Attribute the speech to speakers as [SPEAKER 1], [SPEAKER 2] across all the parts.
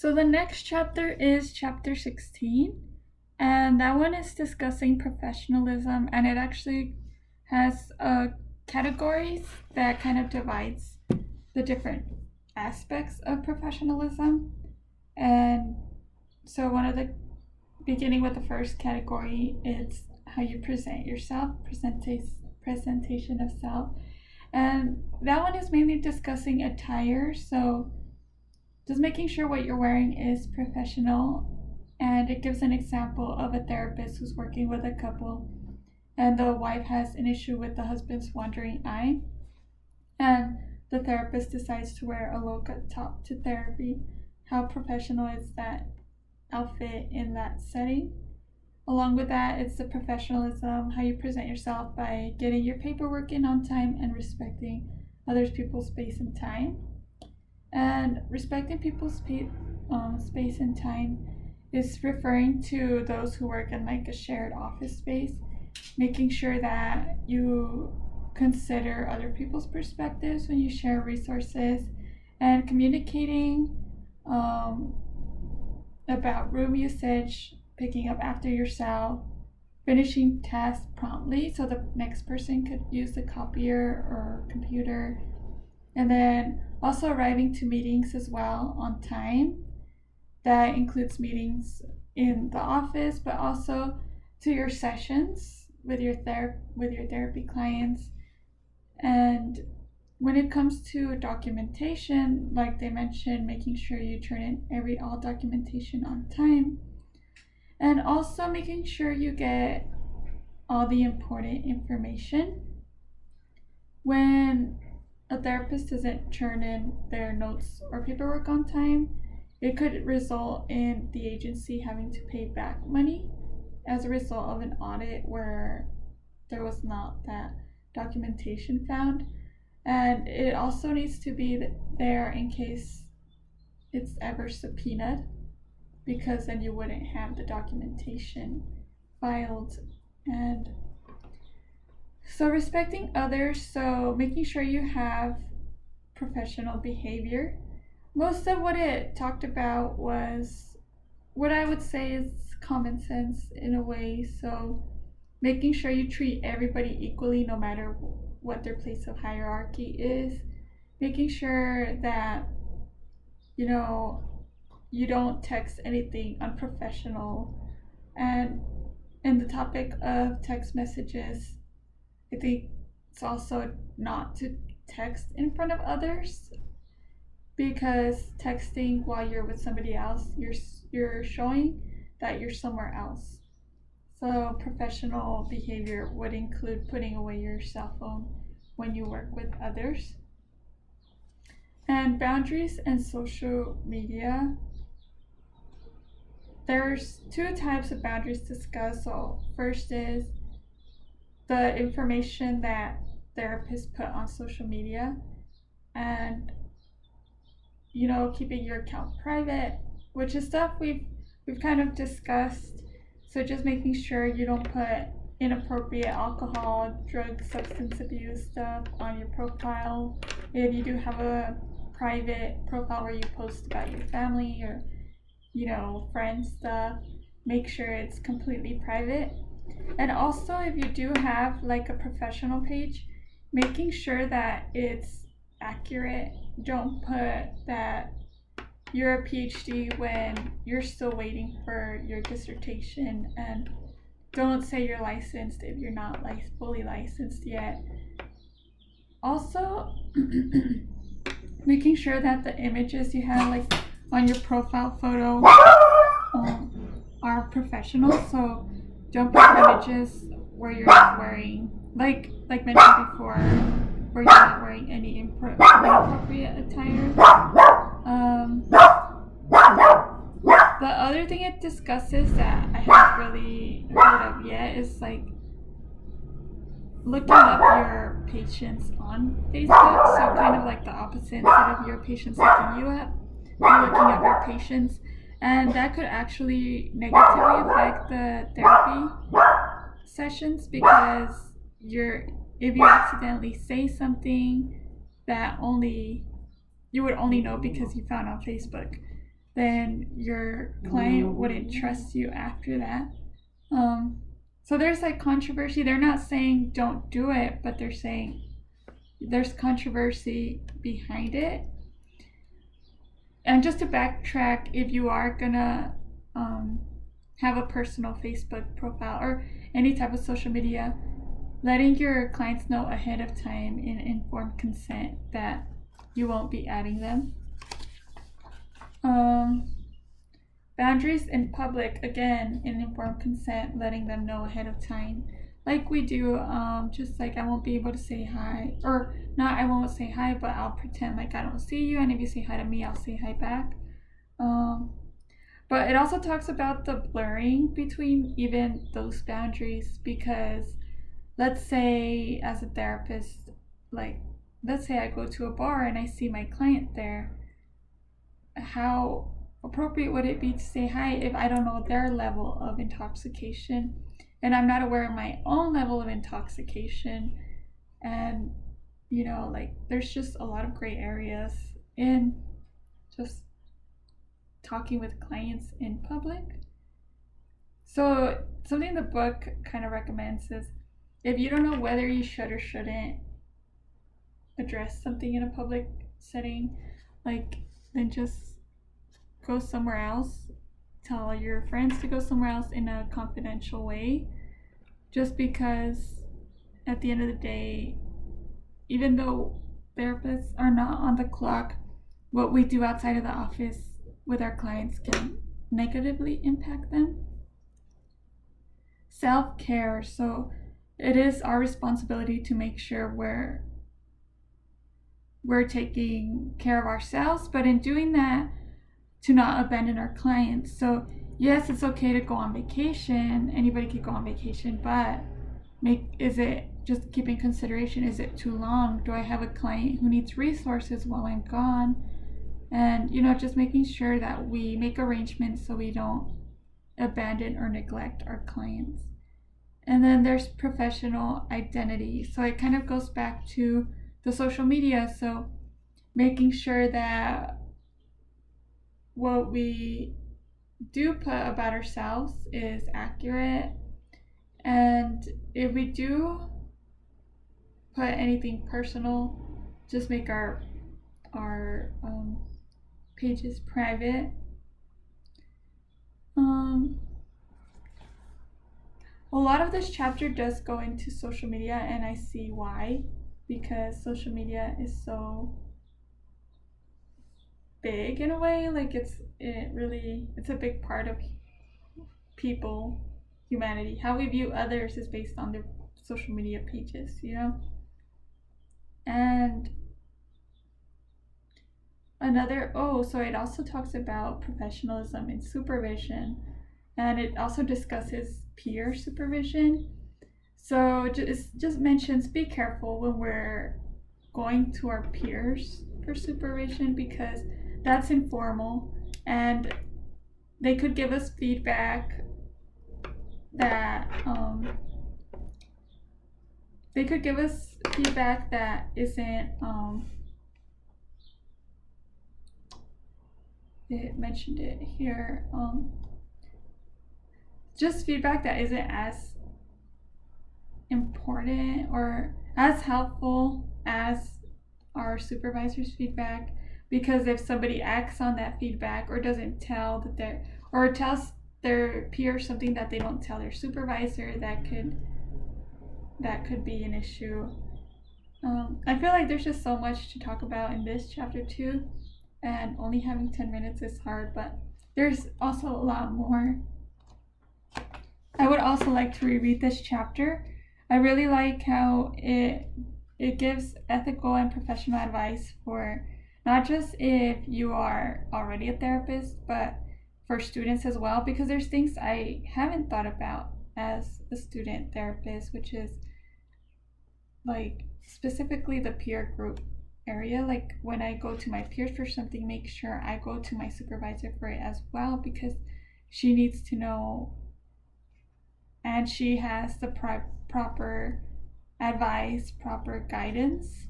[SPEAKER 1] So the next chapter is chapter 16, and that one is discussing professionalism, and it actually has categories that kind of divides the different aspects of professionalism. And so one of the beginning with the first category, it's how you present yourself, presentation of self. And that one is mainly discussing attire, so just making sure what you're wearing is professional. And it gives an example of a therapist who's working with a couple, and the wife has an issue with the husband's wandering eye, and the therapist decides to wear a low-cut top to therapy. How professional is that outfit in that setting? Along with that, it's the professionalism, how you present yourself by getting your paperwork in on time and respecting other people's space and time. And respecting people's space and time is referring to those who work in like a shared office space, making sure that you consider other people's perspectives when you share resources, and communicating about room usage, picking up after yourself, finishing tasks promptly so the next person could use the copier or computer, and then also arriving to meetings as well on time. That includes meetings in the office, but also to your sessions with your therapy clients. And when it comes to documentation, like they mentioned, making sure you turn in all documentation on time, and also making sure you get all the important information. When a therapist doesn't turn in their notes or paperwork on time, it could result in the agency having to pay back money as a result of an audit where there was not that documentation found. And it also needs to be there in case it's ever subpoenaed, because then you wouldn't have the documentation filed. And so respecting others, so making sure you have professional behavior. Most of what it talked about was what I would say is common sense in a way. So making sure you treat everybody equally no matter what their place of hierarchy is. Making sure that, you don't text anything unprofessional. And in the topic of text messages, I think it's also not to text in front of others, because texting while you're with somebody else, you're showing that you're somewhere else. So professional behavior would include putting away your cell phone when you work with others. And boundaries and social media. There's two types of boundaries discussed. So first is the information that therapists put on social media, and keeping your account private, which is stuff we've kind of discussed. So just making sure you don't put inappropriate alcohol, drug, substance abuse stuff on your profile. If you do have a private profile where you post about your family or friends stuff, make sure it's completely private. And also, if you do have like a professional page, making sure that it's accurate. Don't put that you're a PhD when you're still waiting for your dissertation, and don't say you're licensed if you're not fully licensed yet. Also, making sure that the images you have like on your profile photo are professional. So don't put images where you're not wearing, like mentioned before, where you're not wearing any inappropriate attire. The other thing it discusses that I haven't really heard of yet is like looking up your patients on Facebook. So kind of like the opposite, instead of your patients looking you up, you're looking up your patients, and that could actually negatively affect the therapy sessions, because if you accidentally say something that you would only know because you found on Facebook, then your client wouldn't trust you after that. So there's like controversy. They're not saying don't do it, but they're saying there's controversy behind it. And just to backtrack, if you are gonna have a personal Facebook profile or any type of social media, letting your clients know ahead of time in informed consent that you won't be adding them. Boundaries in public, again, in informed consent, letting them know ahead of time. Like we do, just like I won't be able to say hi, or not I won't say hi, but I'll pretend like I don't see you, and if you say hi to me, I'll say hi back. But it also talks about the blurring between even those boundaries, because let's say as a therapist, like let's say I go to a bar and I see my client there, how appropriate would it be to say hi if I don't know their level of intoxication and I'm not aware of my own level of intoxication? And like there's just a lot of gray areas in just talking with clients in public. So something the book kind of recommends is, if you don't know whether you should or shouldn't address something in a public setting, like then just go somewhere else. Tell your friends to go somewhere else in a confidential way. Just because at the end of the day, even though therapists are not on the clock, what we do outside of the office with our clients can negatively impact them. Self-care. So it is our responsibility to make sure we're taking care of ourselves, but in doing that, to not abandon our clients. So yes, it's okay to go on vacation. Anybody could go on vacation, but is it just keeping consideration? Is it too long? Do I have a client who needs resources while I'm gone? And just making sure that we make arrangements so we don't abandon or neglect our clients. And then there's professional identity. So it kind of goes back to the social media. So making sure that what we do put about ourselves is accurate. And if we do put anything personal, just make our pages private. A lot of this chapter does go into social media, and I see why, because social media is so big in a way. Like it's a big part of people, humanity. How we view others is based on their social media pages, And so it also talks about professionalism in supervision, and it also discusses peer supervision. So it just mentions be careful when we're going to our peers for supervision, because that's informal and they could give us feedback that isn't it mentioned it here, just feedback that isn't as important or as helpful as our supervisor's feedback, because if somebody acts on that feedback or doesn't tell or tells their peer something that they don't tell their supervisor, that could be an issue. I feel like there's just so much to talk about in this chapter too, and only having 10 minutes is hard, but there's also a lot more. I would also like to reread this chapter. I really like how it gives ethical and professional advice for not just if you are already a therapist, but for students as well, because there's things I haven't thought about as a student therapist, which is like specifically the peer group area. Like when I go to my peers for something, make sure I go to my supervisor for it as well, because she needs to know and she has the proper advice, proper guidance.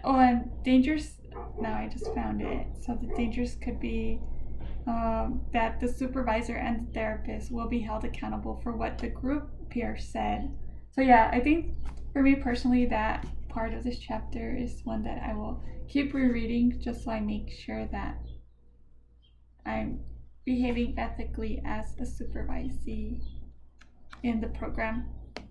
[SPEAKER 1] Oh, and dangers, now I just found it. So the dangers could be that the supervisor and the therapist will be held accountable for what the group peer said. So yeah, I think for me personally, that part of this chapter is one that I will keep rereading just so I make sure that I'm behaving ethically as a supervisee in the program.